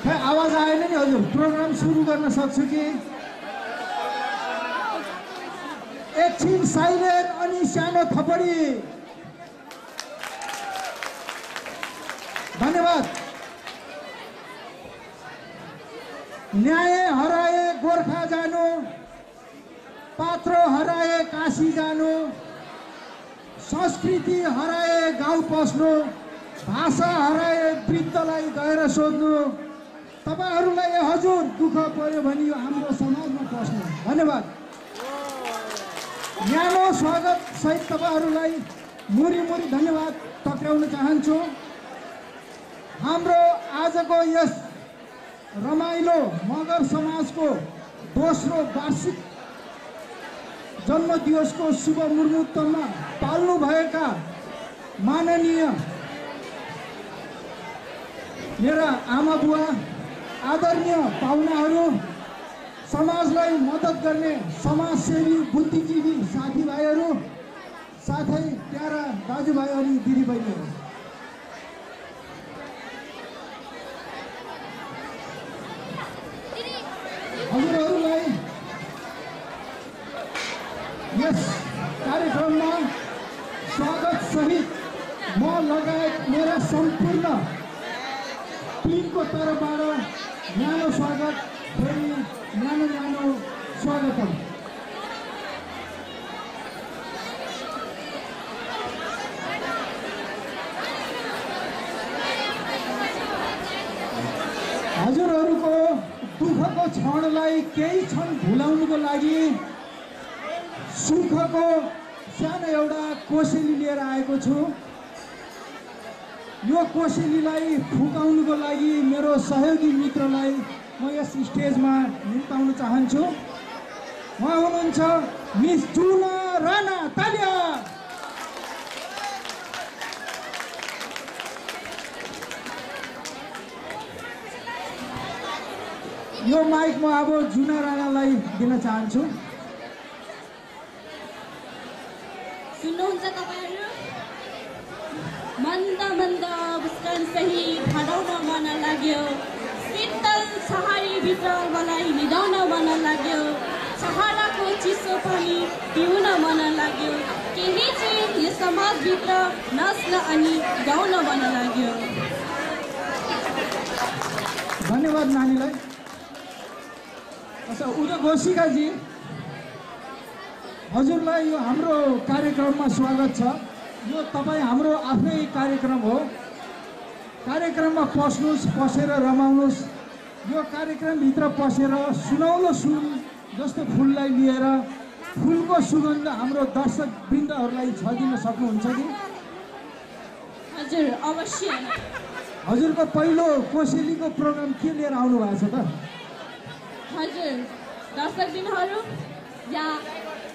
खै आवाज आएन नि हजुर प्रोग्राम सुरु गर्न सक्छु कि एकछिन साइलेन्ट अनि सानो थपडी धन्यवाद न्याय हराए गोर्खा जानु पात्रो हराए काशी जानु संस्कृति हराए गाउँ पस्नु भाषा हराए वृद्धलाई गएर सोध्नु तपाईहरुलाई हजुर दुःख पर्यो भने यो हाम्रो समाजमा पस्नु धन्यवाद न्यानो स्वागत सहित तपाईहरुलाई मुरी मुरी धन्यवाद टक्राउन चाहन्छु हाम्रो आजको यस रमाइलो मगर समाजको दोस्रो वार्षिक जन्म दिवसको शुभ मुहूर्तमा पाल्नु भएका माननीय मेरा आमा बुवा आदरणीय पाहुनाहरू समाजलाई मद्दत गर्ने समाजसेवी बुद्धिजीवी साथीभाइहरू साथै प्यारा दाजुभाइ अनि दिदीबहिनीहरू हजुरहरूलाई यस कार्यक्रममा स्वागत सहित म लगायत मेरा सम्पूर्ण टिमको तर्फबाट न्यानो स्वागत फेरि न्यानो स्वागतम हजुरहरूको दुःखको क्षणलाई केही क्षण भुलाउनुको लागि सुखको सानो एउटा कोसेली लिएर आएको छु यो कोसेलीलाई फुकाउनुको लागि मेरो सहयोगी मित्रलाई म यस स्टेजमा निम्ताउन चाहन्छु उहाँ हुनुहुन्छ मिस जुना राणा तालिया यो माइक म अब जुना राणालाई दिन चाहन्छु सुन्नुहुन्छ तपाईहरु मन्द मन्द मुस्कान सहित हराउन मन लाग्यो शीतल छहारी भित्र मलाई निदाउन मन लाग्यो छहाराको चिसो पानी पिउन मन लाग्यो केही चाहिँ यो समाजभित्र नाच्न अनि गाउन मन लाग्यो धन्यवाद नानीलाई अच्छा उदघोषिकाजी हजुरलाई यो हाम्रो कार्यक्रममा स्वागत छ यो तपाईँ हाम्रो आफ्नै कार्यक्रम हो कार्यक्रममा पस्नुहोस् पसेर रमाउनुहोस् यो कार्यक्रमभित्र पसेर सुनौलो सुन जस्तो फुललाई लिएर फुलको सुगन्ध हाम्रो दर्शकवृन्दहरूलाई छदिन सक्नुहुन्छ कि हजुर अवश्य हजुरको पहिलो कोसेलीको प्रोग्राम के लिएर आउनु भएको छ त हजुर दर्शकवृन्दहरू या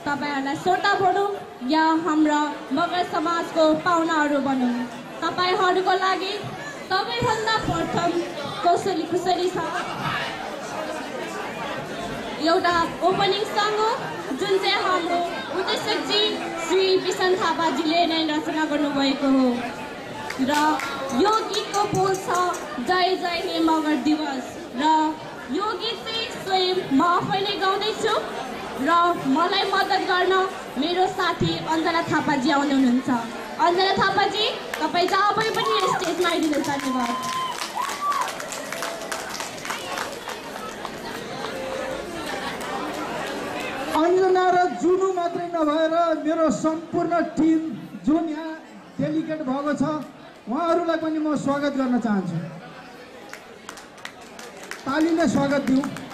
तपाईहरुलाई श्रोता भनौँ या हाम्रा मगर समाजको पाहुनाहरू भनौँ तपाईहरुको लागि सबैभन्दा प्रथम कोसेली खुसरी छ एउटा ओपनिङ सङ हो जुन चाहिँ हाम्रो उद्देश्यजी श्री विसन थापाजीले नै रचना गर्नुभएको हो र यो गीतको बोल छ जय जय हे मगर दिवस र यो गीत चाहिँ स्वयं म आफै नै गाउँदैछु र मलाई मद्दत गर्न मेरो साथी अञ्जना थापाजी आउनु हुनुहुन्छ अञ्जना थापाजी तपाईँ जहाँ भए पनि स्टेजमा आइदिनु धन्यवाद अञ्जना र जुनु मात्रै नभएर मेरो सम्पूर्ण टिम जुन यहाँ डेलिगेट भएको छ उहाँहरूलाई पनि म स्वागत गर्न चाहन्छु तालीले स्वागत दिउँ